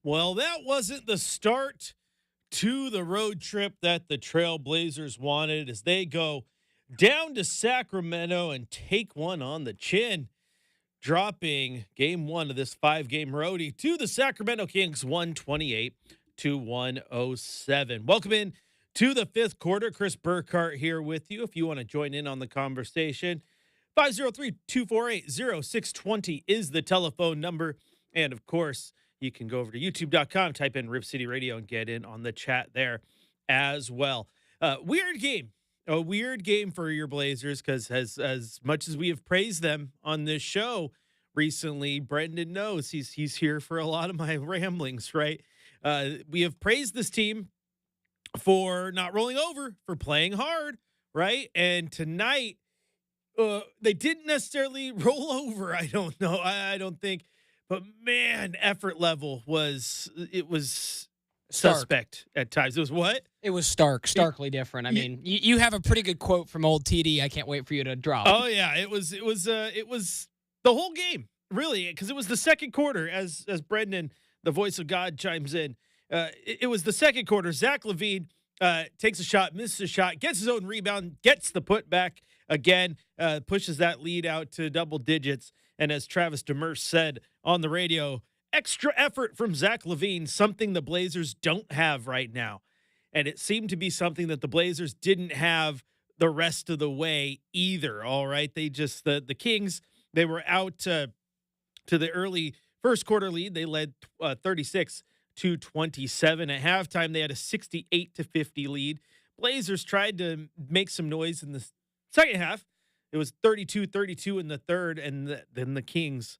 Well, that wasn't the start to the road trip that the Trailblazers wanted as they go down to Sacramento and take one on the chin, dropping game one of this 5-game roadie to the Sacramento Kings 128 to 107. Welcome in to the fifth quarter. Chris Burkhardt here with you. If you want to join in on the conversation, 503-248-0620 is the telephone number. And of course, you can go over to youtube.com, type in Rip City Radio, and get in on the chat there as well. Weird game. A weird game for your Blazers because as much as we have praised them on this show recently, Brenden knows he's here for a lot of my ramblings, right? We have praised this team for not rolling over, for playing hard, right? And tonight, they didn't necessarily roll over. I don't know. I don't think. But man, effort level was Stark. suspect at times. It was what? It was starkly different. I mean, you have a pretty good quote from old TD. I can't wait for you to drop. Oh yeah, it was the whole game, really, because it was the second quarter as Brenden, the voice of God, chimes in. It was the second quarter. Zach LaVine takes a shot, misses a shot, gets his own rebound, gets the putback again, pushes that lead out to double digits. And as Travis Demers said on the radio, extra effort from Zach LaVine, something the Blazers don't have right now. And it seemed to be something that the Blazers didn't have the rest of the way either. All right. They just, the Kings, they were out to the early first quarter lead. They led 36 to 27. At halftime, they had a 68 to 50 lead. Blazers tried to make some noise in the second half. It was 32-32 in the third, and then the Kings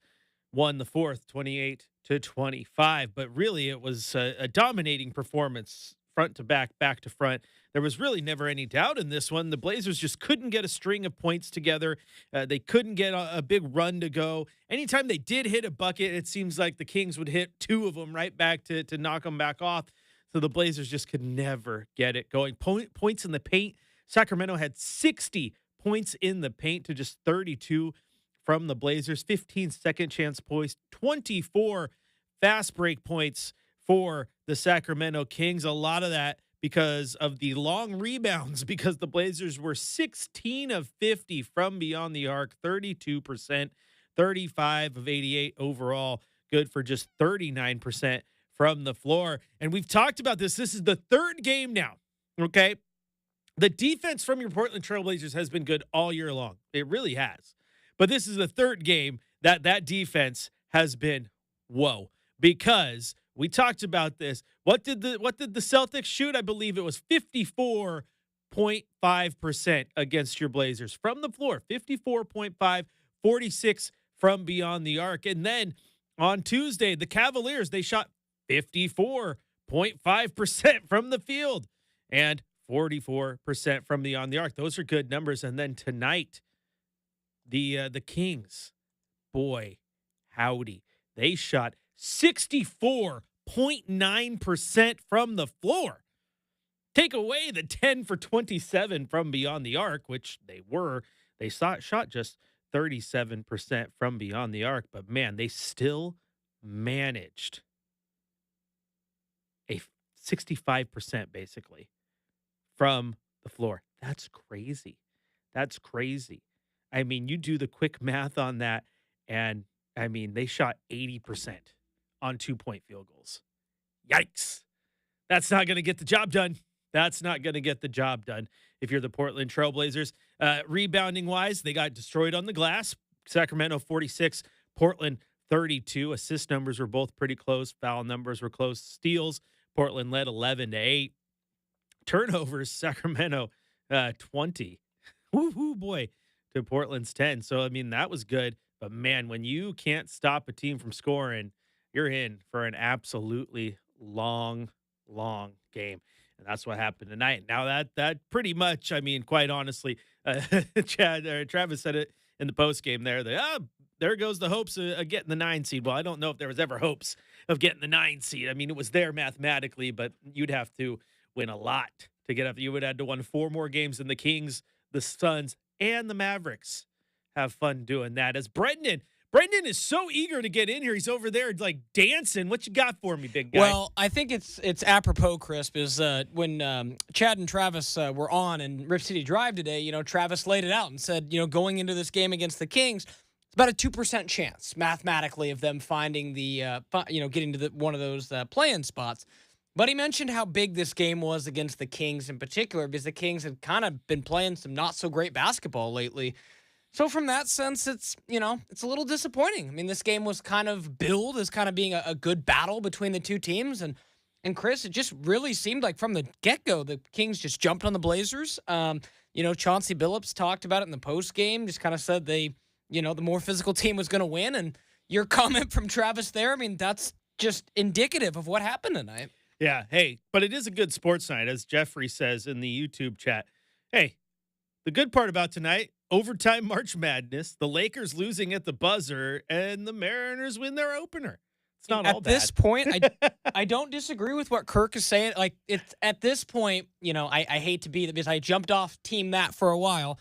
won the fourth, 28 to 25. But really, it was a dominating performance, front to back to front. There was really never any doubt in this one. The Blazers just couldn't get a string of points together. They couldn't get a big run to go. Anytime they did hit a bucket, it seems like the Kings would hit two of them right back to knock them back off. So the Blazers just could never get it going. Points in the paint. Sacramento had 60 points in the paint to just 32 from the Blazers. 15 second chance points, 24 fast break points for the Sacramento Kings. A lot of that because of the long rebounds, because the Blazers were 16 of 50 from beyond the arc, 32%, 35 of 88 overall, good for just 39% from the floor. And we've talked about this. This is the third game now, okay? The defense from your Portland Trailblazers has been good all year long. It really has. But this is the third game that defense has been whoa. Because we talked about this. What did the Celtics shoot? I believe it was 54.5% against your Blazers from the floor. 54.5, 46 from beyond the arc. And then on Tuesday, the Cavaliers, they shot 54.5% from the field. And 44% from beyond the arc. Those are good numbers. And then tonight, the Kings, boy, howdy, they shot 64.9% from the floor. Take away the 10 for 27 from beyond the arc, which they shot just 37% from beyond the arc. But man, they still managed a 65% basically from the floor. That's crazy. That's crazy. I mean, you do the quick math on that, and I mean, they shot 80% on 2-point field goals. Yikes. That's not going to get the job done. That's not going to get the job done if you're the Portland Trailblazers. Rebounding wise, they got destroyed on the glass. Sacramento 46, Portland 32. Assist numbers were both pretty close. Foul numbers were close. Steals, Portland led 11-8. Turnovers, Sacramento 20. Woo-hoo, boy, to Portland's 10. So, I mean, that was good. But, man, when you can't stop a team from scoring, you're in for an absolutely long game. And that's what happened tonight. Now, that pretty much, I mean, quite honestly, Travis said it in the postgame there. There goes the hopes of getting the 9 seed. Well, I don't know if there was ever hopes of getting the 9 seed. I mean, it was there mathematically, but you'd have to win a lot to get up. You would have had to win 4 more games than the Kings, the Suns, and the Mavericks. Have fun doing that. As Brenden Brenden is so eager to get in here. He's over there like dancing. What you got for me, big guy? Well, I think it's apropos, Chris, is when Chad and Travis were on in Rip City Drive today, Travis laid it out and said, going into this game against the Kings, it's about a 2% chance mathematically of them finding the, getting to one of those play-in spots. But he mentioned how big this game was against the Kings in particular, because the Kings had kind of been playing some not so great basketball lately. So from that sense, it's a little disappointing. I mean, this game was kind of billed as kind of being a good battle between the two teams. And Chris, it just really seemed like from the get-go, the Kings just jumped on the Blazers. Chauncey Billups talked about it in the post-game, just kind of said the more physical team was going to win. And your comment from Travis there, I mean, that's just indicative of what happened tonight. Yeah, hey, but it is a good sports night, as Jeffrey says in the YouTube chat. Hey, the good part about tonight, overtime March Madness, the Lakers losing at the buzzer, and the Mariners win their opener. It's not all bad. At this point, I don't disagree with what Kirk is saying. Like, it's at this point, I hate to be, because I jumped off Team Matt for a while.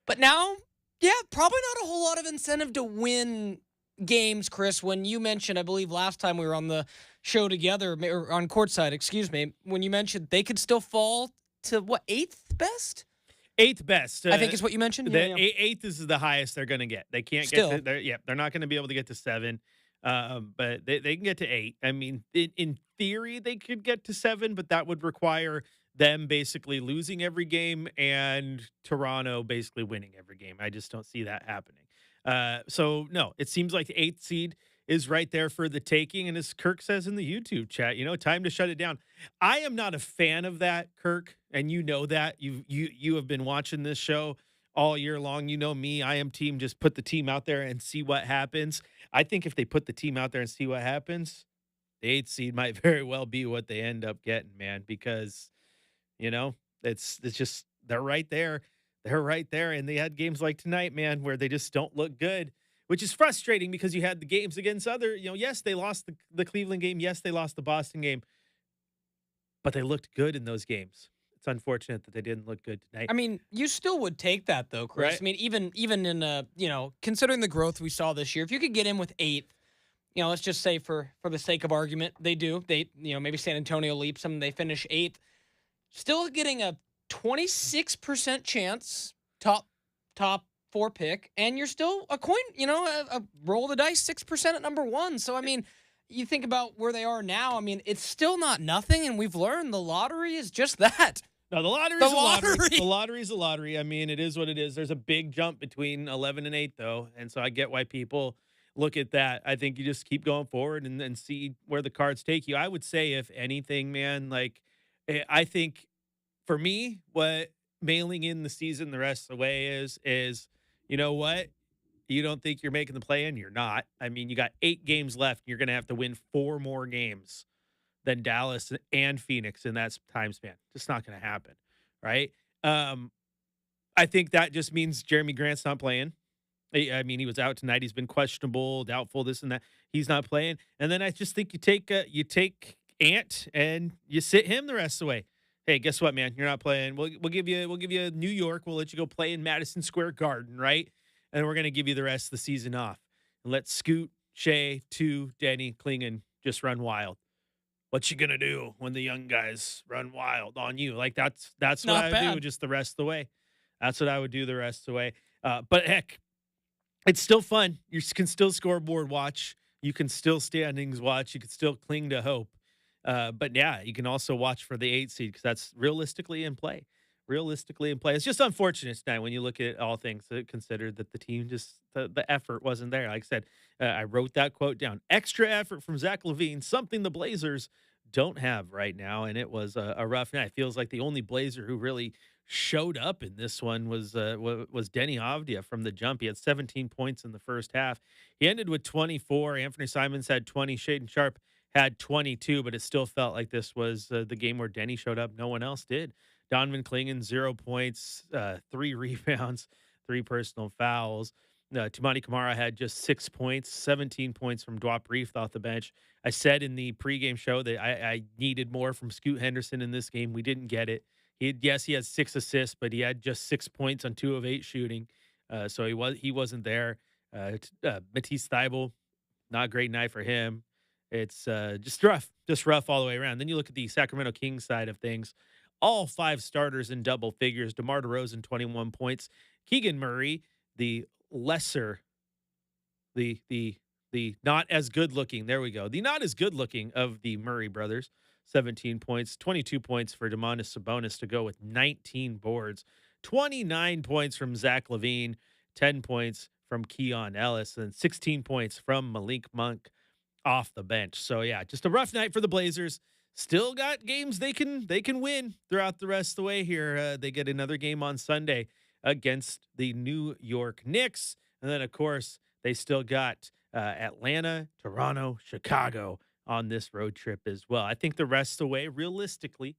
But now, yeah, probably not a whole lot of incentive to win games, Chris. When you mentioned, I believe last time we were on the show together, or on courtside, excuse me, when you mentioned they could still fall to, what, 8th best? 8th best. I think is what you mentioned. Eighth is the highest they're going to get. They can't get to, they're not going to be able to get to 7, but they can get to 8. I mean, in theory, they could get to 7, but that would require them basically losing every game and Toronto basically winning every game. I just don't see that happening. So, no, it seems like the 8th seed is right there for the taking. And as Kirk says in the YouTube chat, time to shut it down. I am not a fan of that, Kirk, and you know that. You have been watching this show all year long. You know me. I am team just put the team out there and see what happens. I think if they put the team out there and see what happens, the 8th seed might very well be what they end up getting, man, because, it's just they're right there. They're right there. And they had games like tonight, man, where they just don't look good, which is frustrating because you had the games against other, yes, they lost the Cleveland game. Yes, they lost the Boston game, but they looked good in those games. It's unfortunate that they didn't look good tonight. I mean, you still would take that though, Chris. Right? I mean, even in considering the growth we saw this year, if you could get in with 8th, let's just say for the sake of argument, they do. They, maybe San Antonio leaps them, they finish 8th, still getting a 26% chance top 4 pick, and you're still a coin, a roll of the dice 6% at number 1. So I mean, you think about where they are now. I mean, it's still not nothing, and we've learned the lottery is just that. No, the lottery is a lottery. The lottery is a lottery. I mean, it is what it is. There's a big jump between 11 and 8, though, and so I get why people look at that. I think you just keep going forward and see where the cards take you. I would say, if anything, man, like I think for me, what mailing in the season the rest of the way is, you know what? You don't think you're making the play-in? You're not. I mean, you got 8 games left. And you're going to have to win 4 more games than Dallas and Phoenix in that time span. Just not going to happen, right? I think that just means Jeremy Grant's not playing. I mean, he was out tonight. He's been questionable, doubtful, this and that. He's not playing. And then I just think you take Ant and you sit him the rest of the way. Hey, guess what, man? You're not playing. We'll give you New York. We'll let you go play in Madison Square Garden, right? And we're going to give you the rest of the season off. And let Scoot, Shea, Denny, Klingon just run wild. What you going to do when the young guys run wild on you? Like, that's what I would do just the rest of the way. That's what I would do the rest of the way. But, heck, it's still fun. You can still scoreboard watch. You can still standings watch. You can still cling to hope. But, yeah, you can also watch for the 8th seed because that's realistically in play. It's just unfortunate tonight when you look at all things considered that the team just the effort wasn't there. Like I said, I wrote that quote down. Extra effort from Zach LaVine, something the Blazers don't have right now, and it was a rough night. It feels like the only Blazer who really showed up in this one was Denny Avdia from the jump. He had 17 points in the first half. He ended with 24. Anthony Simons had 20. Shaedon Sharpe had 22, but it still felt like this was the game where Denny showed up. No one else did. Donovan Klingon, 0 points, 3 rebounds, 3 personal fouls. Tumani Kamara had just 6 points, 17 points from Dwap Reef off the bench. I said in the pregame show that I needed more from Scoot Henderson in this game. We didn't get it. He had 6 assists, but he had just 6 points on 2 of 8 shooting. So he wasn't there. Matisse Thybulle, not a great night for him. It's just rough all the way around. Then you look at the Sacramento Kings side of things. All 5 starters in double figures. DeMar DeRozan, 21 points. Keegan Murray, the lesser, the not as good looking. There we go. The not as good looking of the Murray brothers, 17 points. 22 points for Domantas Sabonis to go with 19 boards. 29 points from Zach LaVine. 10 points from Keon Ellis, and 16 points from Malik Monk off the bench. So yeah, just a rough night for the Blazers. Still got games they can win throughout the rest of the way here. They get another game on Sunday against the New York Knicks, and then of course they still got Atlanta, Toronto, Chicago on this road trip as well. I think the rest of the way, realistically,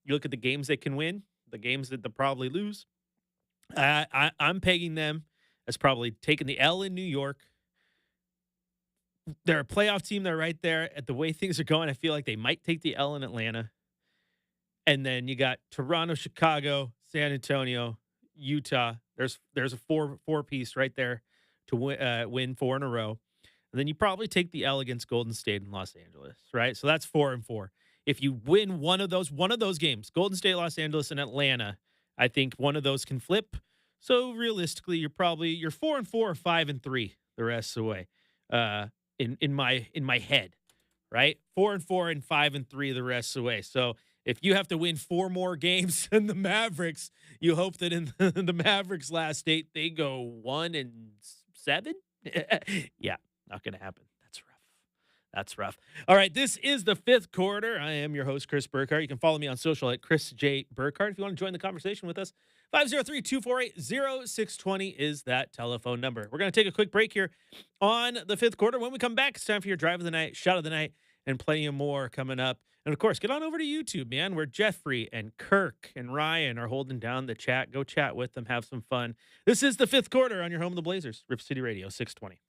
you look at the games they can win, the games that they'll probably lose. I'm pegging them as probably taking the L in New York. They're a playoff team. They're right there. At the way things are going, I feel like they might take the L in Atlanta. And then you got Toronto, Chicago, San Antonio, Utah. There's a four piece right there to win 4 in a row. And then you probably take the L against Golden State and Los Angeles, right? So that's 4 and 4. If you win one of those games, Golden State, Los Angeles, and Atlanta, I think one of those can flip. So realistically, you're 4 and 4 or 5 and 3 the rest of the way. In my head, right? 4 and 4 and 5 and 3 the rest of the way. So if you have to win 4 more games than the Mavericks, you hope that in the Mavericks' last 8 they go 1 and 7. Yeah, not gonna happen. That's rough. All right, this is the 5th quarter. I am your host, Chris Burkhardt. You can follow me on social at Chris J. Burkhardt. If you want to join the conversation with us, 503-248-0620 is that telephone number. We're going to take a quick break here on the 5th quarter. When we come back, it's time for your drive of the night, shot of the night, and plenty more coming up. And, of course, get on over to YouTube, man, where Jeffrey and Kirk and Ryan are holding down the chat. Go chat with them. Have some fun. This is the 5th quarter on your home of the Blazers, Rip City Radio, 620.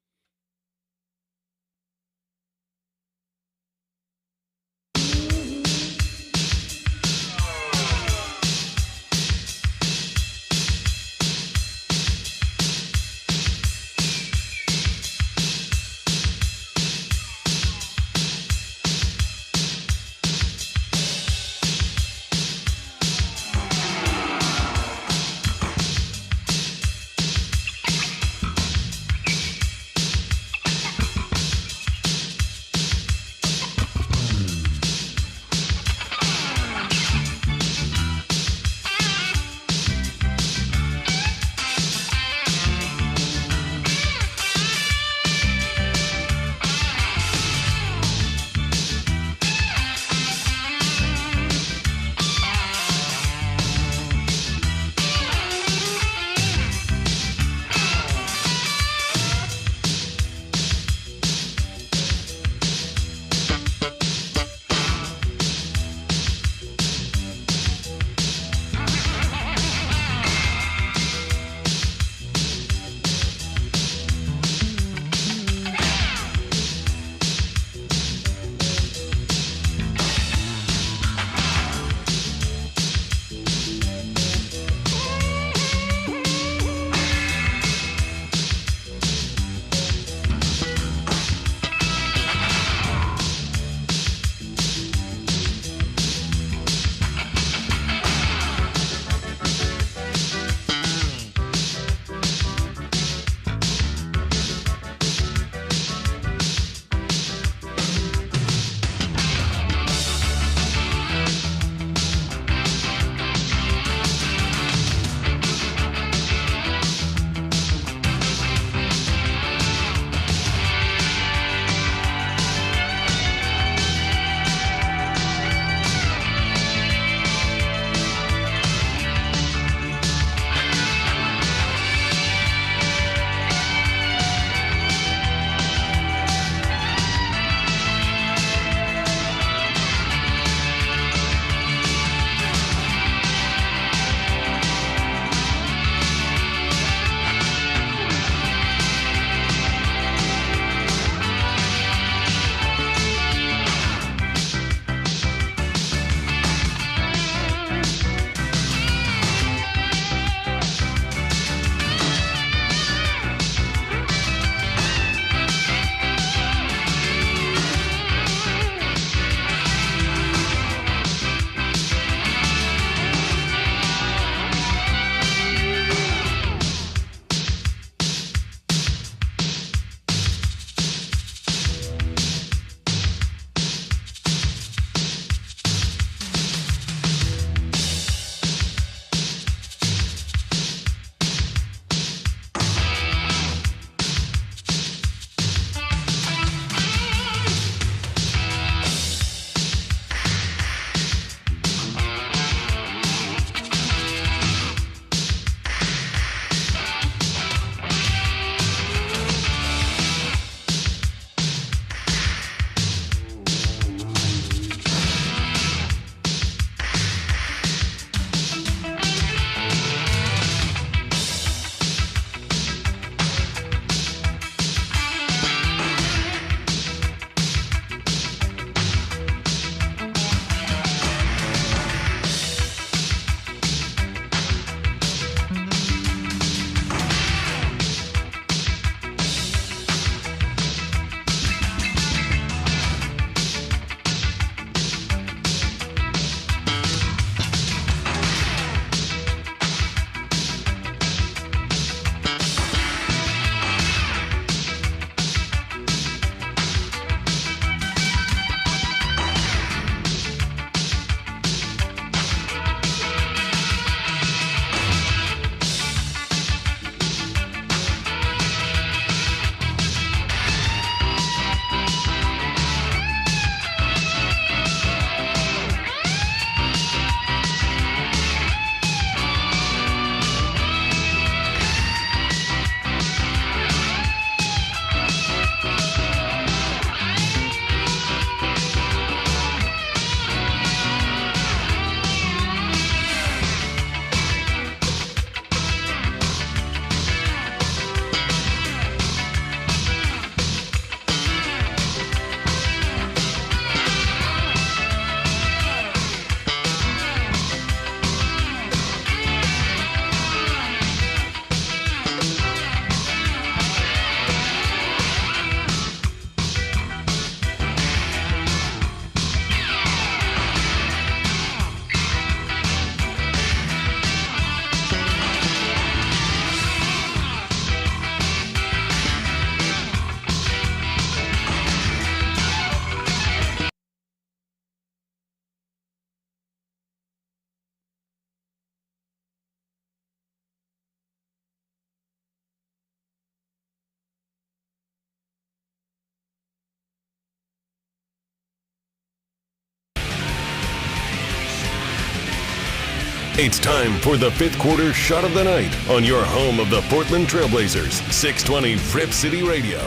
It's time for the fifth quarter shot of the night on your home of the Portland Trailblazers, 620 Rip City Radio.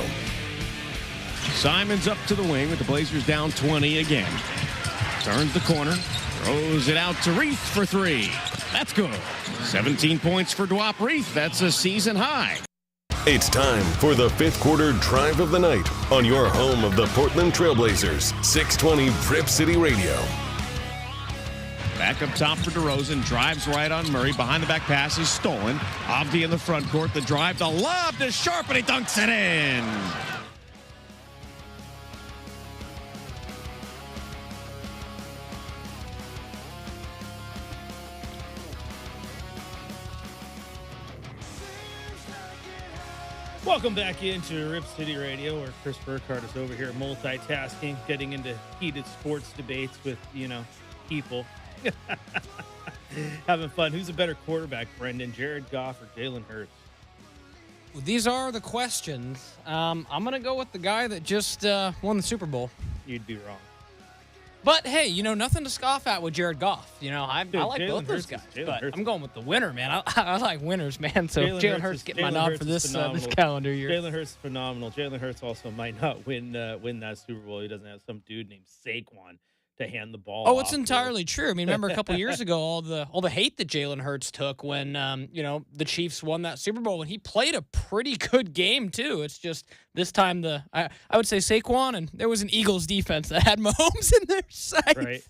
Simons up to the wing with the Blazers down 20 again. Turns the corner, throws it out to Reith for three. That's good. 17 points for Dwop Reith. That's a season high. It's time for the fifth quarter drive of the night on your home of the Portland Trailblazers, 620 Rip City Radio. Back up top for DeRozan. Drives right on Murray. Behind the back pass is stolen. Avdi in the front court. The drive, the lob to Sharp, and he dunks it in. Welcome back into Rip City Radio, where Chris Burkhardt is over here multitasking, getting into heated sports debates with, people. Having fun. Who's a better quarterback, Brenden? Jared Goff or Jalen Hurts? These are the questions. I'm going to go with the guy that just won the Super Bowl. You'd be wrong. But, hey, nothing to scoff at with Jared Goff. I like both those guys. But I'm going with the winner, man. I like winners, man. So Jalen Hurts getting my nod for this calendar year. Jalen Hurts is phenomenal. Jalen Hurts also might not win that Super Bowl. He doesn't have some dude named Saquon to hand the ball off. It's entirely true. I mean, remember a couple years ago, all the hate that Jalen Hurts took when the Chiefs won that Super Bowl, when he played a pretty good game too. It's just this time I would say Saquon, and there was an Eagles defense that had Mahomes in their sights. Right.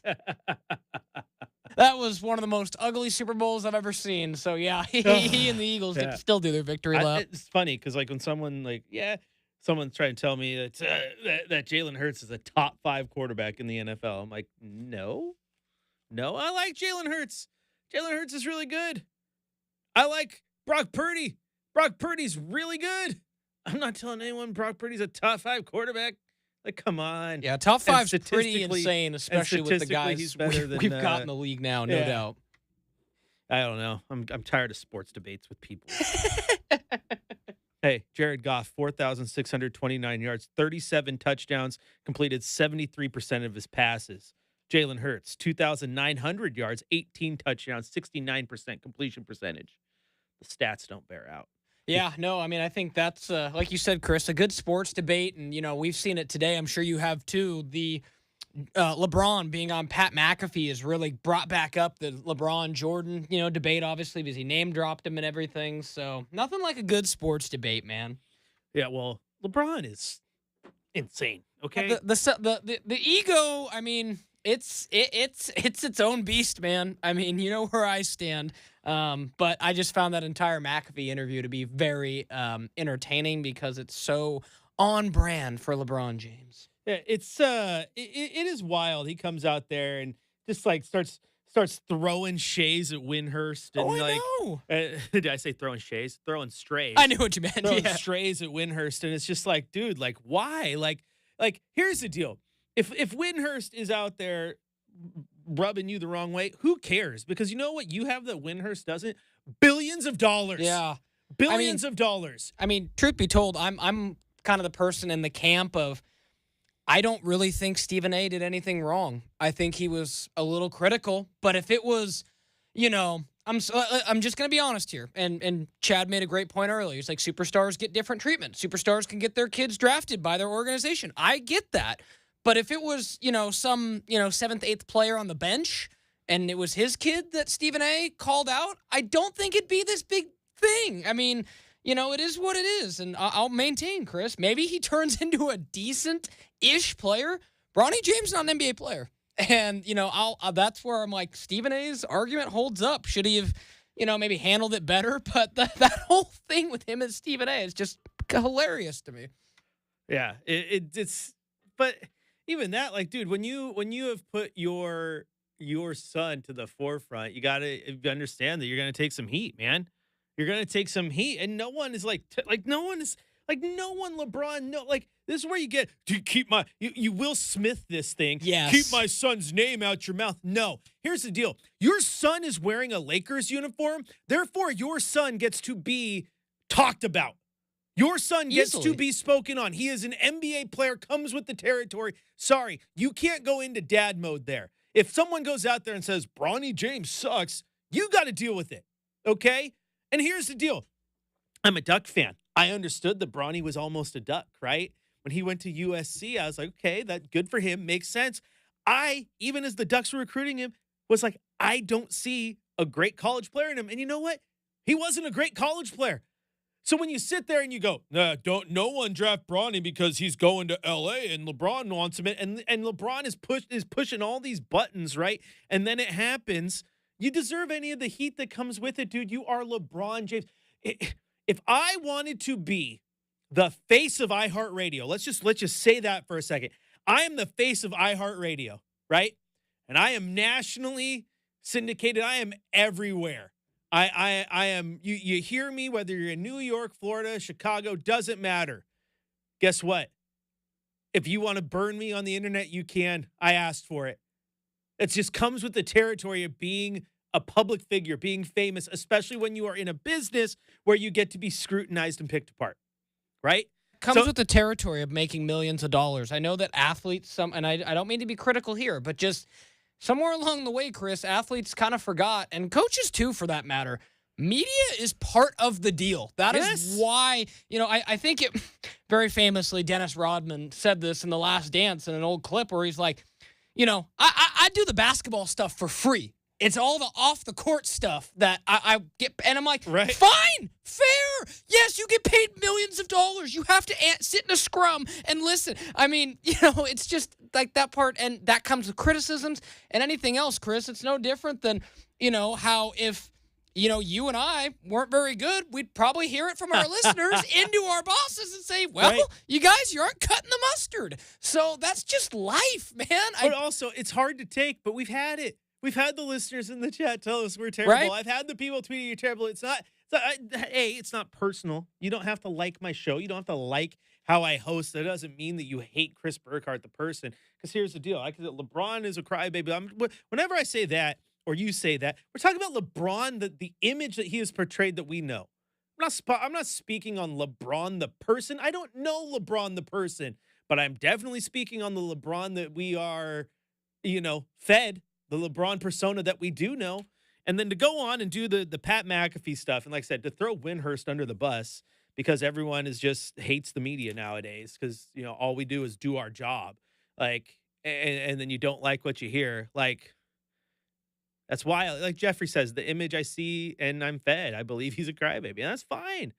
That was one of the most ugly Super Bowls I've ever seen. So yeah, he and the Eagles get to still do their victory lap. It's funny because when someone someone's trying to tell me that Jalen Hurts is a top 5 quarterback in the NFL. I'm like, no, I like Jalen Hurts. Jalen Hurts is really good. I like Brock Purdy. Brock Purdy's really good. I'm not telling anyone Brock Purdy's a top 5 quarterback. Like, come on. Yeah, top 5's pretty insane, especially with the guys we've got in the league now, no doubt. I don't know. I'm tired of sports debates with people. Hey, Jared Goff, 4,629 yards, 37 touchdowns, completed 73% of his passes. Jalen Hurts, 2,900 yards, 18 touchdowns, 69% completion percentage. The stats don't bear out. Yeah, no, I mean, I think that's, like you said, Chris, a good sports debate. And, we've seen it today. I'm sure you have too. The LeBron being on Pat McAfee has really brought back up the LeBron Jordan, debate, obviously, because he name dropped him and everything. So nothing like a good sports debate, man. Yeah, well, LeBron is insane. Okay, the ego. I mean, it's its own beast, man. I mean, you know where I stand. But I just found that entire McAfee interview to be very entertaining because it's so on brand for LeBron James. Yeah, it is wild. He comes out there and just starts throwing shays at Windhurst and I know. Did I say throwing shays? Throwing strays. I knew what you meant. Throwing strays at Windhurst, and it's just like, dude, like why? Like here's the deal. If Windhurst is out there rubbing you the wrong way, who cares? Because you know what you have that Windhurst doesn't? Billions of dollars. Yeah. Billions of dollars. I mean, truth be told, I'm kind of the person in the camp of I don't really think Stephen A. did anything wrong. I think he was a little critical, but if it was, I'm just going to be honest here. And Chad made a great point earlier. He's like, superstars get different treatment. Superstars can get their kids drafted by their organization. I get that. But if it was, some, 7th, 8th player on the bench and it was his kid that Stephen A. called out, I don't think it'd be this big thing. I mean, it is what it is. And I'll maintain, Chris, maybe he turns into a decent-ish player. Bronny James not an NBA player. And, that's where I'm like, Stephen A.'s argument holds up. Should he have, maybe handled it better? But that whole thing with him and Stephen A. is just hilarious to me. Yeah, it's but even that, like, dude, when you have put your son to the forefront, you got to understand that you're going to take some heat, man. You're going to take some heat, and no one is no one LeBron, no, like, this is where you get, dude, you Will Smith this thing. Yes. Keep my son's name out your mouth. No, here's the deal. Your son is wearing a Lakers uniform. Therefore, your son gets to be talked about. Your son gets to be spoken on. He is an NBA player, comes with the territory. Sorry, you can't go into dad mode there. If someone goes out there and says, Bronny James sucks, You got to deal with it, okay? And here's the deal. I'm a Duck fan. I understood that Bronny was almost a Duck, right? When he went to USC, I was like, okay, that good for him. Makes sense. I, even as the Ducks were recruiting him, was like, I don't see a great college player in him. And you know what? He wasn't a great college player. So when you sit there and you go, no one draft Bronny because he's going to LA and LeBron wants him, and LeBron is pushing all these buttons, right? And then it happens. You deserve any of the heat that comes with it, dude. You are LeBron James. If I wanted to be the face of iHeartRadio, let's just say that for a second. I am the face of iHeartRadio, right? And I am nationally syndicated. I am everywhere. I am, you hear me, whether you're in New York, Florida, Chicago, doesn't matter. Guess what? If you want to burn me on the internet, you can. I asked for it. It just comes with the territory of being a public figure, being famous, especially when you are in a business where you get to be scrutinized and picked apart, right? Comes with the territory of making millions of dollars. I know that athletes, and I don't mean to be critical here, but just somewhere along the way, Chris, athletes kind of forgot, and coaches too, for that matter, media is part of the deal. That is why, I think it very famously, Dennis Rodman said this in The Last Dance in an old clip where he's like, I do the basketball stuff for free. It's all the off-the-court stuff that I get, and I'm like, right. Fine, fair. Yes, you get paid millions of dollars. You have to sit in a scrum and listen. I mean, it's just like that part, and that comes with criticisms and anything else, Chris. It's no different than, how if, you and I weren't very good, we'd probably hear it from our listeners into our bosses and say, well, right. You guys, you aren't cutting the mustard. So that's just life, man. But also, it's hard to take, but we've had it. We've had the listeners in the chat tell us we're terrible. Right? I've had the people tweeting you're terrible. It's not personal. You don't have to like my show. You don't have to like how I host. That doesn't mean that you hate Chris Burkhardt, the person. Because here's the deal. LeBron is a crybaby. Whenever I say that, or you say that, we're talking about LeBron, the image that he has portrayed that we know. I'm not speaking on LeBron, the person. I don't know LeBron, the person. But I'm definitely speaking on the LeBron that we are, fed. The LeBron persona that we do know, and then to go on and do the Pat McAfee stuff, and like I said, to throw Windhurst under the bus because everyone hates the media nowadays because all we do is do our job, and then you don't like what you hear, that's why, like Jeffrey says, the image I see and I'm fed, I believe he's a crybaby, and that's fine.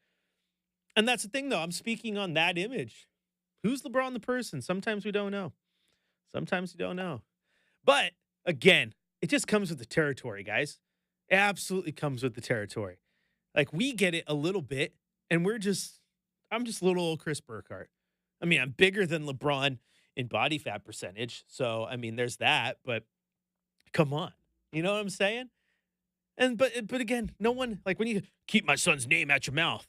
And that's the thing, though. I'm speaking on that image. Who's LeBron the person? Sometimes we don't know. But again, it just comes with the territory, guys. It absolutely comes with the territory. We get it a little bit, and I'm just little old Chris Burkhardt. I mean, I'm bigger than LeBron in body fat percentage. So, I mean, there's that, but come on. You know what I'm saying? But again, no one, when you keep my son's name out your mouth,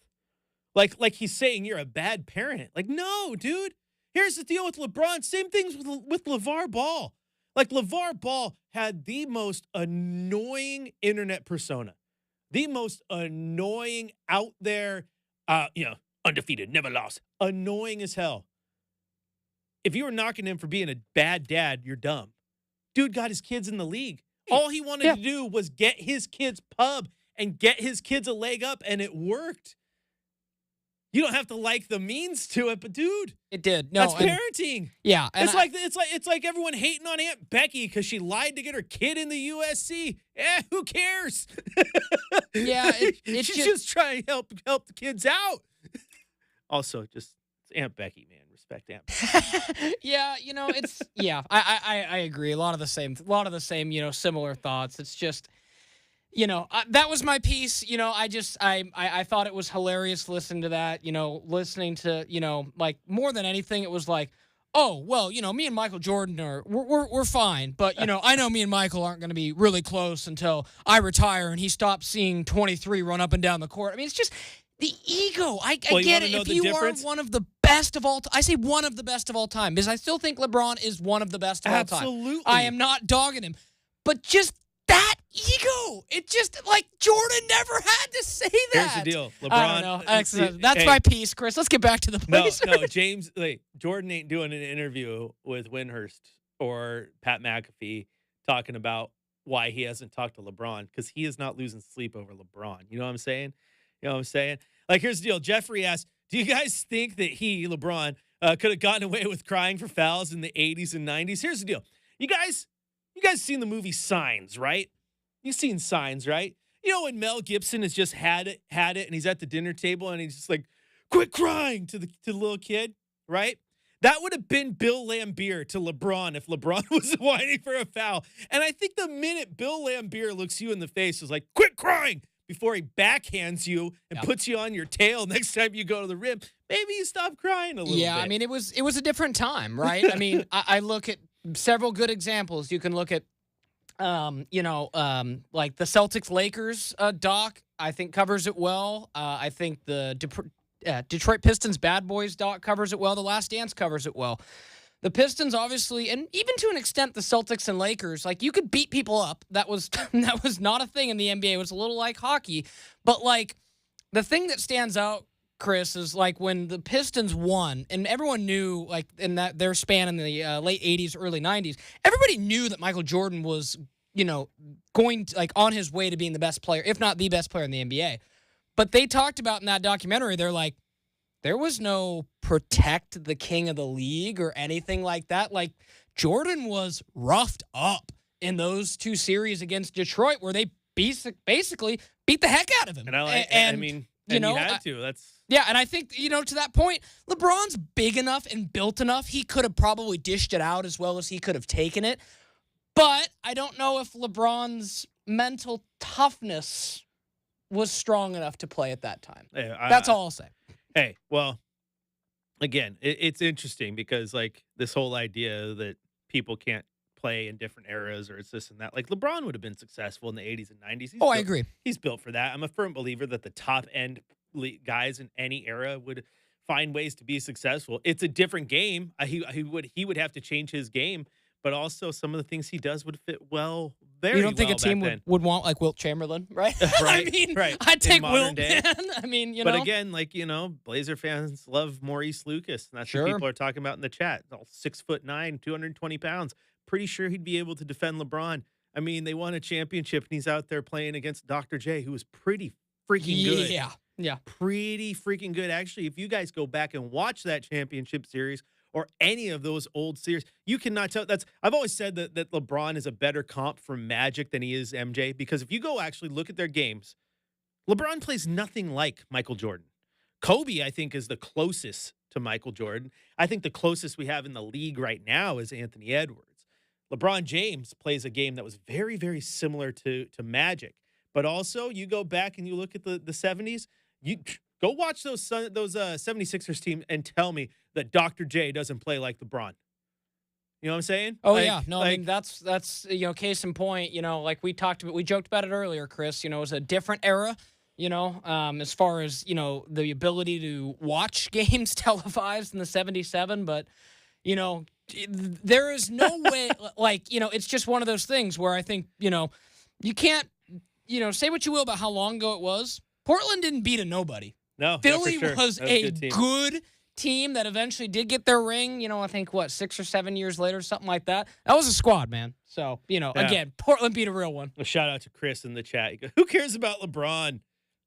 like he's saying you're a bad parent. No, dude. Here's the deal with LeBron. Same things with LeVar Ball. LeVar Ball had the most annoying internet persona, the most annoying out there, undefeated, never lost, annoying as hell. If you were knocking him for being a bad dad, you're dumb. Dude got his kids in the league. All he wanted to do was get his kids pub and get his kids a leg up, and it worked. You don't have to like the means to it, but dude, it did. No, that's parenting. Yeah, it's like everyone hating on Aunt Becky because she lied to get her kid in the USC. Who cares? Yeah, she's just trying to help the kids out. Also, it's Aunt Becky, man. Respect Aunt Becky. Yeah, I agree. A lot of the same, similar thoughts. It's just. That was my piece. I thought it was hilarious listening to that, listening to, more than anything, it was like, oh, well, me and Michael Jordan we're fine. But, I know me and Michael aren't going to be really close until I retire and he stops seeing 23 run up and down the court. I mean, it's just the ego. I get it. If you are one of the best of all time, I say one of the best of all time because I still think LeBron is one of the best of all time. Absolutely. I am not dogging him. But just that ego. It just, Jordan never had to say that. Here's the deal. LeBron. I don't know. That's my piece, Chris. Let's get back to the Blazers. No, James, Jordan ain't doing an interview with Windhurst or Pat McAfee talking about why he hasn't talked to LeBron, because he is not losing sleep over LeBron. You know what I'm saying? You know what I'm saying? Like, here's the deal. Jeffrey asked, do you guys think that LeBron, could have gotten away with crying for fouls in the 80s and 90s? Here's the deal. You guys seen the movie Signs, right? You've seen Signs, right? You know, when Mel Gibson has just had it, and he's at the dinner table and he's just like, quit crying to the little kid, right? That would have been Bill Laimbeer to LeBron if LeBron was whining for a foul. And I think the minute Bill Laimbeer looks you in the face is like, quit crying, before he backhands you and puts you on your tail next time you go to the rim, maybe you stop crying a little bit. Yeah, I mean, it was a different time, right? I mean, I look at several good examples. You can look at, like the Celtics-Lakers doc, I think covers it well. I think the Detroit Pistons Bad Boys doc covers it well. The Last Dance covers it well. The Pistons, obviously, and even to an extent, the Celtics and Lakers, like, you could beat people up. That was not a thing in the NBA. It was a little like hockey. But, like, the thing that stands out, Chris, is, like, when the Pistons won, and everyone knew, like, in their span in the late 80s, early 90s, everybody knew that Michael Jordan was, going to, like, on his way to being the best player, if not the best player in the NBA. But they talked about in that documentary, they're like, there was no protect the king of the league or anything like that. Like, Jordan was roughed up in those two series against Detroit where they basically beat the heck out of him. And you had to. Yeah, and I think, to that point, LeBron's big enough and built enough. He could have probably dished it out as well as he could have taken it. But I don't know if LeBron's mental toughness was strong enough to play at that time. That's all I'll say. Hey, well, again, it's interesting because, like, this whole idea that people can't play in different eras or it's this and that. Like, LeBron would have been successful in the 80s and 90s. I agree. He's built for that. I'm a firm believer that the top-end guys in any era would find ways to be successful. It's a different game. He would have to change his game, but also some of the things he does would fit well. You don't think a team would want, like, Wilt Chamberlain, right? Right. I mean, right. I'd take Wilt, day. man. I mean, But again, like, Blazer fans love Maurice Lucas. And that's what people are talking about in the chat. All 6'9", 220 pounds. Pretty sure he'd be able to defend LeBron. I mean, they won a championship, and he's out there playing against Dr. J, who was pretty freaking good. Yeah. Pretty freaking good. Actually, if you guys go back and watch that championship series or any of those old series, you cannot tell. I've always said that LeBron is a better comp for Magic than he is MJ, because if you go actually look at their games, LeBron plays nothing like Michael Jordan. Kobe, I think, is the closest to Michael Jordan. I think the closest we have in the league right now is Anthony Edwards. LeBron James plays a game that was very, very similar to Magic. But also, you go back and you look at the 70s, you go watch those 76ers team and tell me that Dr. J doesn't play like LeBron. You know what I'm saying? Oh, yeah. No, I mean, that's case in point, like we joked about it earlier, Chris, it was a different era, as far as, the ability to watch games televised in the 77, but, there is no way, like, it's just one of those things where I think, you can't, say what you will about how long ago it was. Portland didn't beat a nobody. No, Philly for sure. was a good team that eventually did get their ring. I think 6 or 7 years later, something like that. That was a squad, man. So, again, Portland beat a real one. A shout out to Chris in the chat. He goes, who cares about LeBron?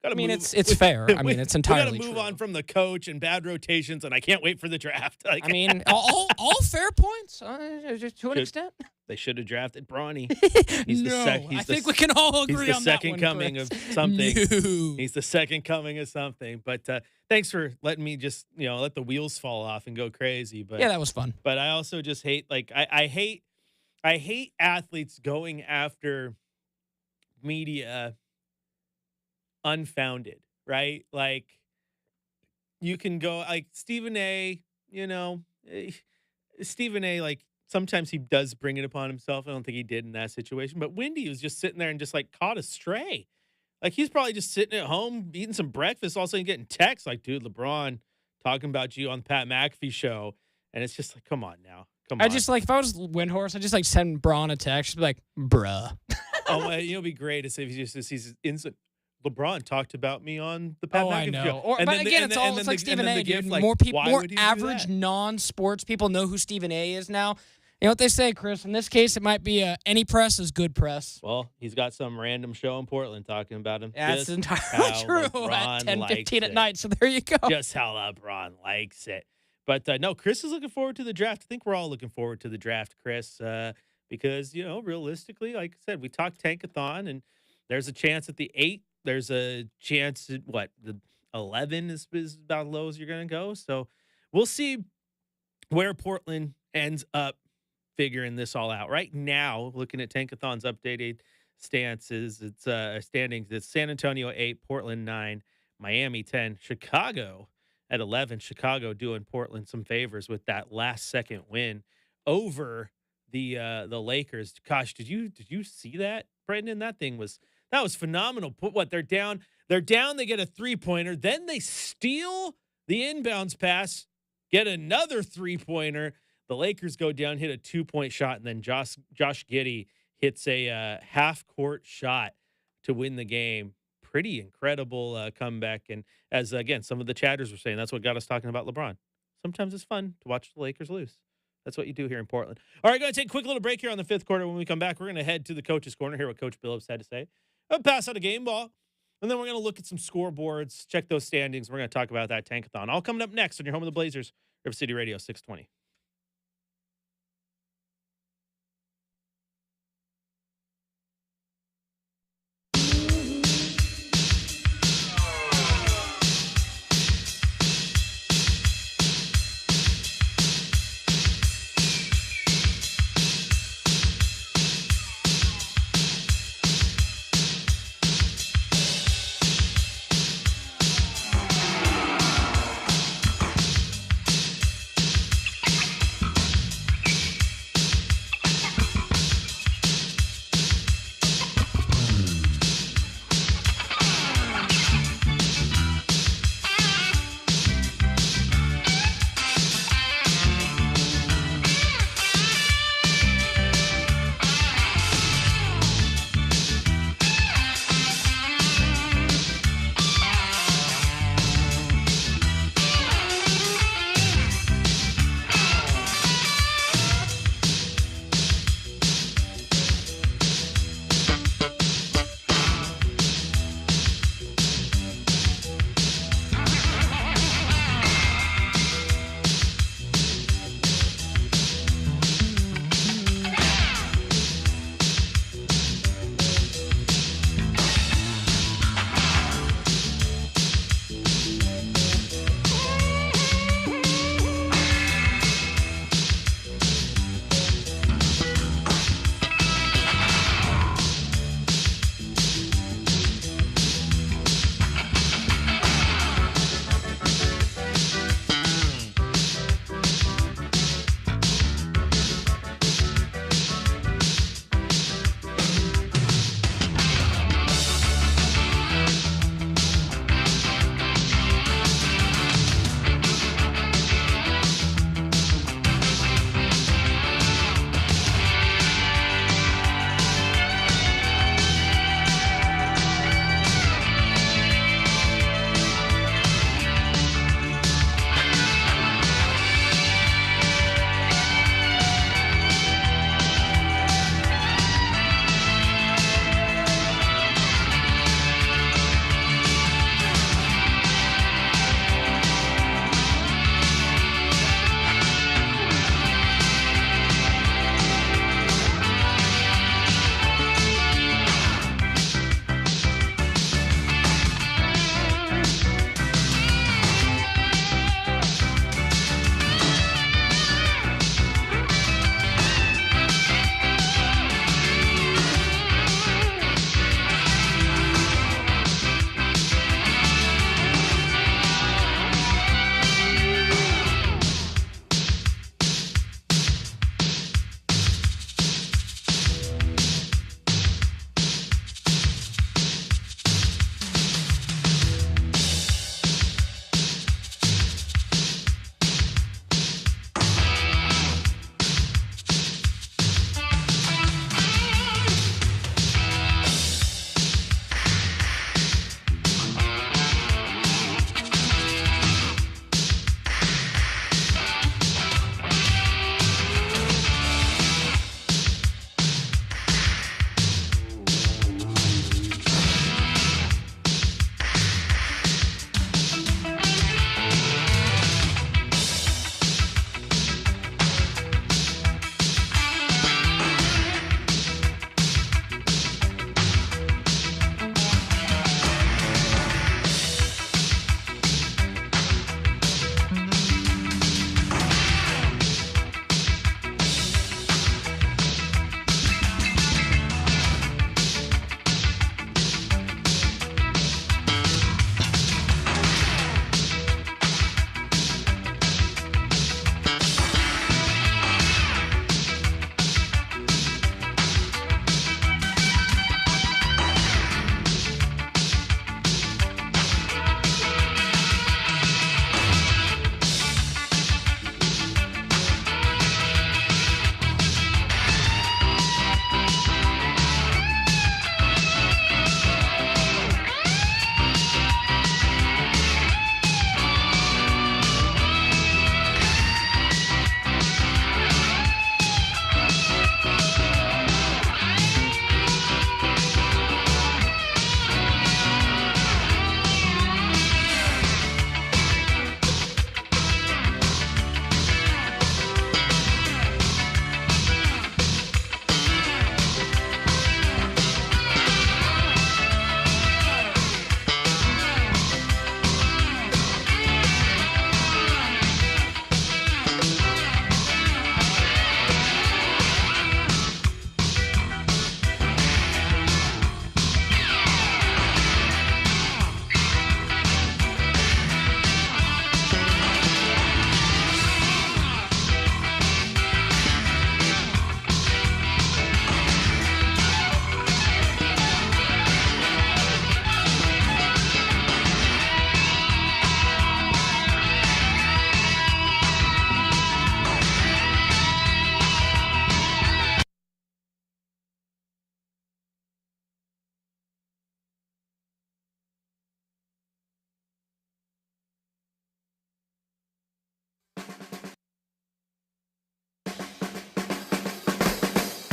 It's fair. I mean, it's entirely we got to move true. on from the coach and bad rotations, and I can't wait for the draft. I mean, all fair points to an extent. They should have drafted Bronny. I think we can all agree on that one. He's the second coming of something. No. He's the second coming of something. But thanks for letting me just, let the wheels fall off and go crazy. But yeah, that was fun. But I also just hate, like, I hate athletes going after media unfounded, right? Like, you can go, like, Stephen A, like, sometimes he does bring it upon himself. I don't think he did in that situation. But Wendy was just sitting there and just, like, caught a stray. Like, he's probably just sitting at home eating some breakfast, all of a sudden getting texts like, dude, LeBron talking about you on the Pat McAfee show. And it's just like, come on now. Come on. I just, like, if I was Windhorse, I'd just, like, send Braun a text. Just be like, bruh. Oh, it'd be great if he's instant. LeBron talked about me on the Pat McAfee show. But again, it's like Stephen A. Dude. Like, more people, why more would he average non-sports people know who Stephen A. is now. You know what they say, Chris? In this case, it might be any press is good press. Well, he's got some random show in Portland talking about him. That's entirely true at 10:15 at night, so there you go. Just how LeBron likes it. But, no, Chris is looking forward to the draft. I think we're all looking forward to the draft, Chris, because, realistically, like I said, we talked tankathon, and there's a chance at the 8. There's a chance at, the 11 is about as low as you're going to go. So we'll see where Portland ends up figuring this all out. Right now, looking at Tankathon's updated stances, it's standings. It's San Antonio 8, Portland 9, Miami 10, Chicago at 11. Chicago doing Portland some favors with that last second win over the Lakers. Gosh, did you see that, Brenden? That was phenomenal. They're down. They're down. They get a 3-pointer. Then they steal the inbounds pass, get another 3-pointer. The Lakers go down, hit a 2-point shot, and then Josh Giddey hits a half-court shot to win the game. Pretty incredible comeback. And as, again, some of the chatters were saying, that's what got us talking about LeBron. Sometimes it's fun to watch the Lakers lose. That's what you do here in Portland. All right, going to take a quick little break here on the 5th quarter. When we come back, we're going to head to the coach's corner, hear what Coach Billups had to say. I'll pass out a game ball. And then we're going to look at some scoreboards, check those standings. We're going to talk about that tankathon. All coming up next on your home of the Blazers, River City Radio 620.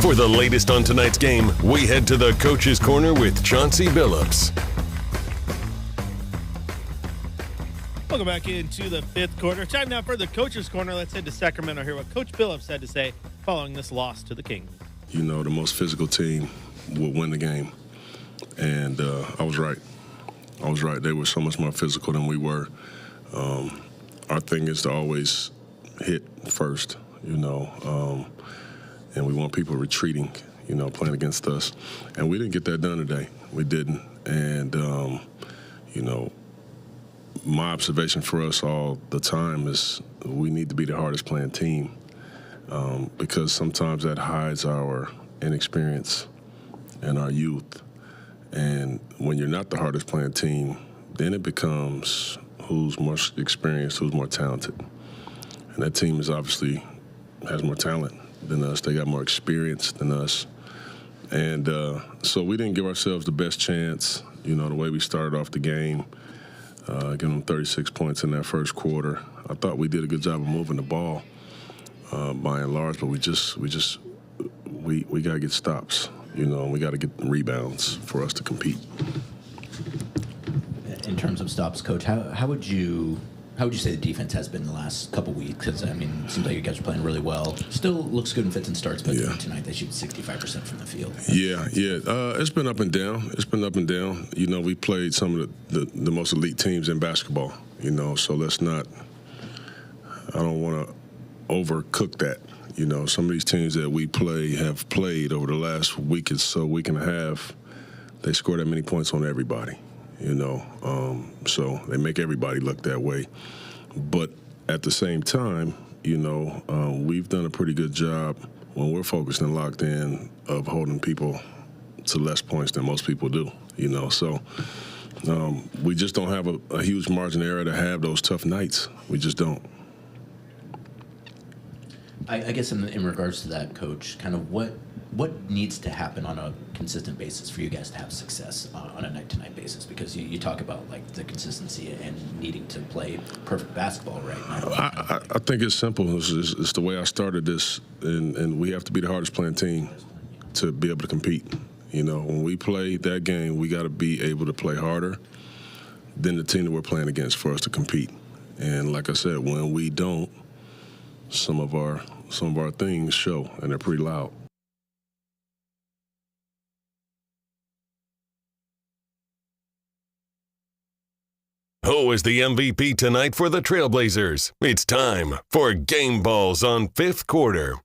For the latest on tonight's game, we head to the Coach's Corner with Chauncey Billups. Welcome back into the fifth quarter. Time now for the Coach's Corner. Let's head to Sacramento, hear what Coach Billups had to say following this loss to the Kings. You know, the most physical team will win the game. And I was right. They were so much more physical than we were. Our thing is to always hit first, and we want people retreating, playing against us. And we didn't get that done today. We didn't. And, my observation for us all the time is we need to be the hardest playing team because sometimes that hides our inexperience and our youth. And when you're not the hardest playing team, then it becomes who's more experienced, who's more talented. And that team is obviously has more talent than us. They got more experience than us. And so we didn't give ourselves the best chance, the way we started off the game, giving them 36 points in that first quarter. I thought we did a good job of moving the ball by and large, but we got to get stops, and we got to get rebounds for us to compete. In terms of stops, Coach, how would you say the defense has been the last couple weeks? Because, it seems like you guys are playing really well. Still looks good in fits and starts, but tonight they shoot 65% from the field. Yeah. It's been up and down. We played some of the most elite teams in basketball, so let's not – I don't want to overcook that. Some of these teams that we have played over the last week and a half, they score that many points on everybody. So they make everybody look that way. But at the same time, we've done a pretty good job when we're focused and locked in of holding people to less points than most people do, So we just don't have a huge margin of error to have those tough nights. We just don't. I guess in regards to that, Coach, kind of what needs to happen on a consistent basis for you guys to have success on a night-to-night basis? Because you talk about the consistency and needing to play perfect basketball right now. I think it's simple. It's the way I started this, and we have to be the hardest playing team to be able to compete. When we play that game, we got to be able to play harder than the team that we're playing against for us to compete. And like I said, when we don't, some of our things show, and they're pretty loud. Who is the MVP tonight for the Trailblazers? It's time for Game Balls on Fifth Quarter.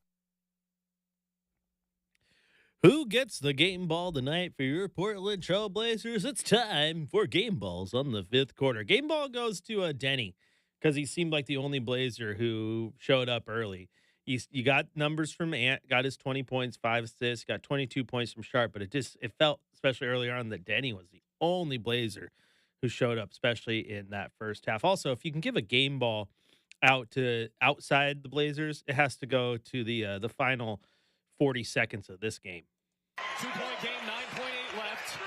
Who gets the game ball tonight for your Portland Trailblazers? It's time for Game Balls on the fifth quarter. Game ball goes to Denny because he seemed like the only Blazer who showed up early. You got numbers from Ant, got his 20 points, 5 assists, got 22 points from Sharp, but it felt, especially earlier on, that Denny was the only Blazer who showed up, especially in that first half. Also, if you can give a game ball outside the Blazers, it has to go to the final 40 seconds of this game. 2-point game, 9.8 left.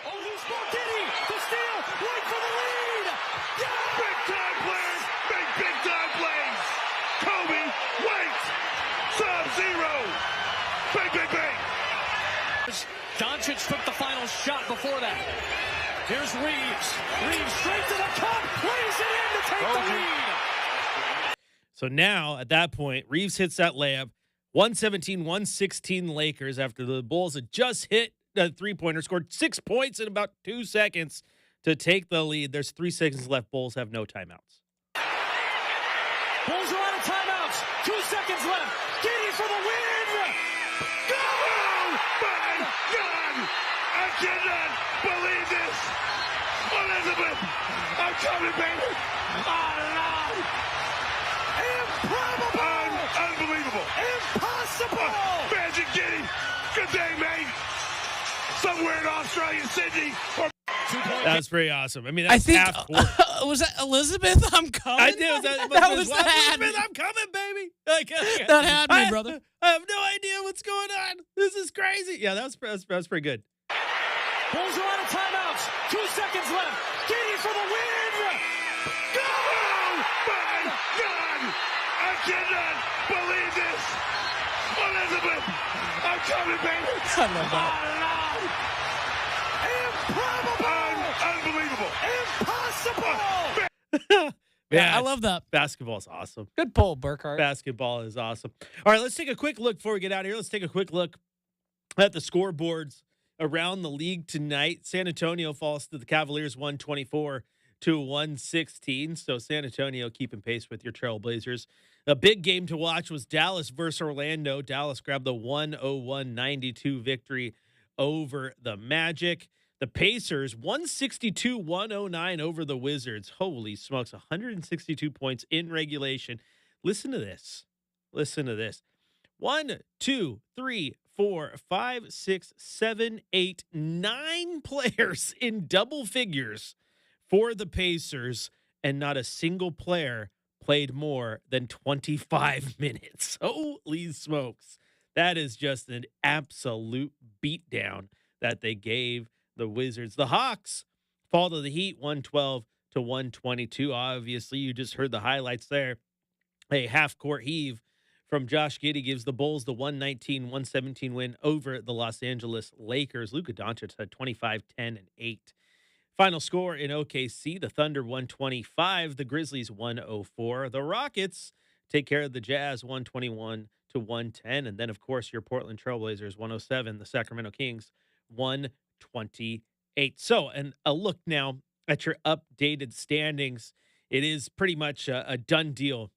Oh, loose ball, Denny, the steal, right for the lead. Yeah! Big time plays, big time plays. Kobe, wait, Sub-Zero, bang. Doncic took the final shot before that. Here's Reeves straight to the cup, lays it in to take the lead. So now, at that point, Reeves hits that layup. 117-116 Lakers after the Bulls had just hit a three-pointer, scored 6 points in about 2 seconds to take the lead. There's 3 seconds left. Bulls have no timeouts. Bulls are out of timeouts. 2 seconds left. Giddy for the win. Go! My God! I cannot believe this. Elizabeth, I'm coming, baby. Oh, no. Improbable. Unbelievable. Impossible. Magic Giddy. Good day, mate. Somewhere in Australia, Sydney. That was pretty awesome. I mean, I that's think half court. was that Elizabeth? I'm coming. I did. That was Elizabeth, I'm coming, baby. That had me, brother. I have no idea what's going on. This is crazy. Yeah, that was pretty good. Bulls are out of timeouts. 2 seconds left. Giddy for the win. Go! My God! I cannot believe this. Elizabeth, I'm coming, baby. I love that. Improbable. Unbelievable. Impossible. Yeah, I love that. Basketball's awesome. Good pull, Burkhardt. Basketball is awesome. All right, let's take a quick look before we get out of here. Let's take a quick look at the scoreboards around the league tonight. San Antonio falls to the Cavaliers 124 to 116. So San Antonio keeping pace with your Trailblazers. A big game to watch was Dallas versus Orlando. Dallas grabbed the 101-92 victory over the Magic. The Pacers 162-109 over the Wizards. Holy smokes, 162 points in regulation. Listen to this. Listen to this. 1, 2, 3, 4, 5, 6, 7, 8, 9 players in double figures for the Pacers, and not a single player played more than 25 minutes. Holy smokes. That is just an absolute beatdown that they gave the Wizards. The Hawks fall to the Heat 112 to 122. Obviously, you just heard the highlights there. A half-court heave from Josh Giddey gives the Bulls the 119-117 win over the Los Angeles Lakers. Luka Doncic had 25, 10, and 8. Final score in OKC, the Thunder 125, the Grizzlies 104. The Rockets take care of the Jazz 121 to 110. And then, of course, your Portland Trailblazers 107, the Sacramento Kings 128. So, and a look now at your updated standings. It is pretty much a done deal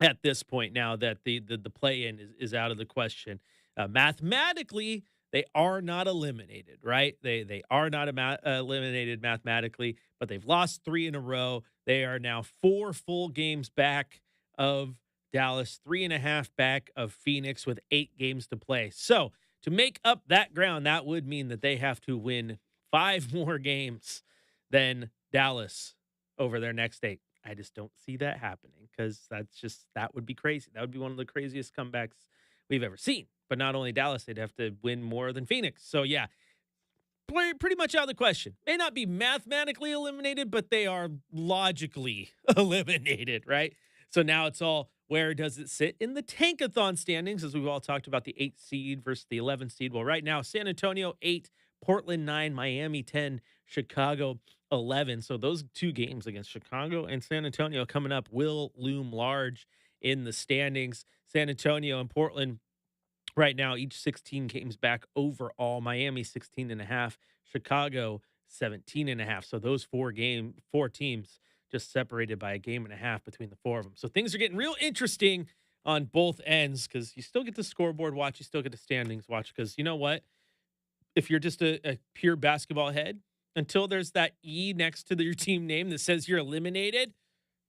at this point now that the play-in is out of the question. Mathematically, they are not eliminated, right? They are not eliminated mathematically, but they've lost 3 in a row. They are now 4 full games back of Dallas, 3.5 back of Phoenix with 8 games to play. So to make up that ground, that would mean that they have to win 5 more games than Dallas over their next 8. I just don't see that happening because that would be crazy. That would be one of the craziest comebacks we've ever seen. But not only Dallas, they'd have to win more than Phoenix. So, yeah, pretty much out of the question. May not be mathematically eliminated, but they are logically eliminated, right? So now it's all, where does it sit in the tankathon standings, as we've all talked about the 8th seed versus the 11th seed. Well, right now, San Antonio 8, Portland 9, Miami 10, Chicago 11. So those 2 games against Chicago and San Antonio coming up will loom large in the standings. San Antonio and Portland right now, each 16 games back overall. Miami 16.5, Chicago 17.5. So those 4 teams just separated by a game and a half between the 4 of them. So things are getting real interesting on both ends because you still get the scoreboard watch, you still get the standings watch. Because you know what? If you're just a pure basketball head, until there's that E next to your team name that says you're eliminated,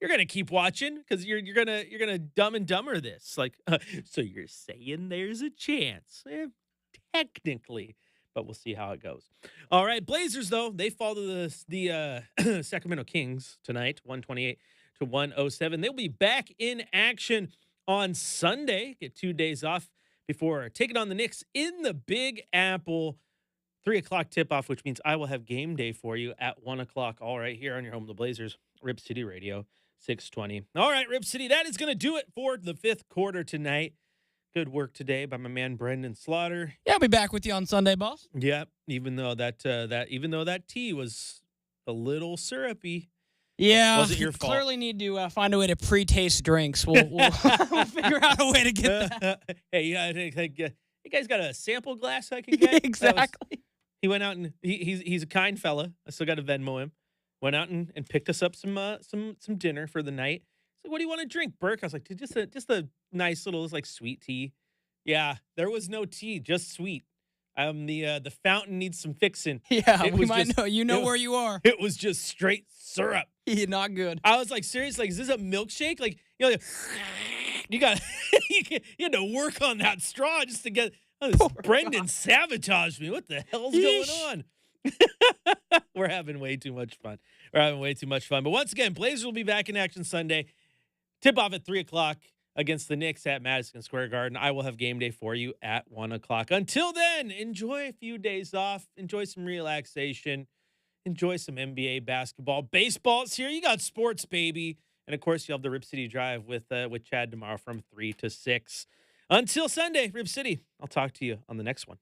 you're gonna keep watching because you're gonna Dumb and Dumber this. Like, so you're saying there's a chance, technically, but we'll see how it goes. All right, Blazers though, they fall to the Sacramento Kings tonight, 128 to 107. They'll be back in action on Sunday. Get 2 days off before taking on the Knicks in the Big Apple. 3 o'clock tip-off, which means I will have game day for you at 1 o'clock. All right, here on your home of the Blazers, Rip City Radio, 620. All right, Rip City, that is going to do it for the 5th quarter tonight. Good work today by my man Brenden Slaughter. Yeah, I'll be back with you on Sunday, boss. Yep, even though that tea was a little syrupy. Yeah, wasn't your fault. Clearly need to find a way to pre-taste drinks. We'll figure out a way to get that. Hey, you guys got a sample glass I can get? Exactly. He went out and he's a kind fella. I still got to Venmo him. Went out and picked us up some dinner for the night. So what do you want to drink, Burke? I was like, dude, just a nice little like sweet tea. Yeah, there was no tea, just sweet. The fountain needs some fixing. Yeah, we might know. You know where you are. It was just straight syrup. Yeah, not good. I was like, seriously, like, is this a milkshake? Like, you know, you got you had to work on that straw just to get. Brenden sabotaged me. What the hell's going on? We're having way too much fun. But once again, Blazers will be back in action Sunday. Tip off at 3 o'clock against the Knicks at Madison Square Garden. I will have game day for you at 1 o'clock. Until then, enjoy a few days off. Enjoy some relaxation. Enjoy some NBA basketball. Baseball's here. You got sports, baby. And, of course, you'll have the Rip City Drive with Chad tomorrow from 3 to 6. Until Sunday, Rib City. I'll talk to you on the next one.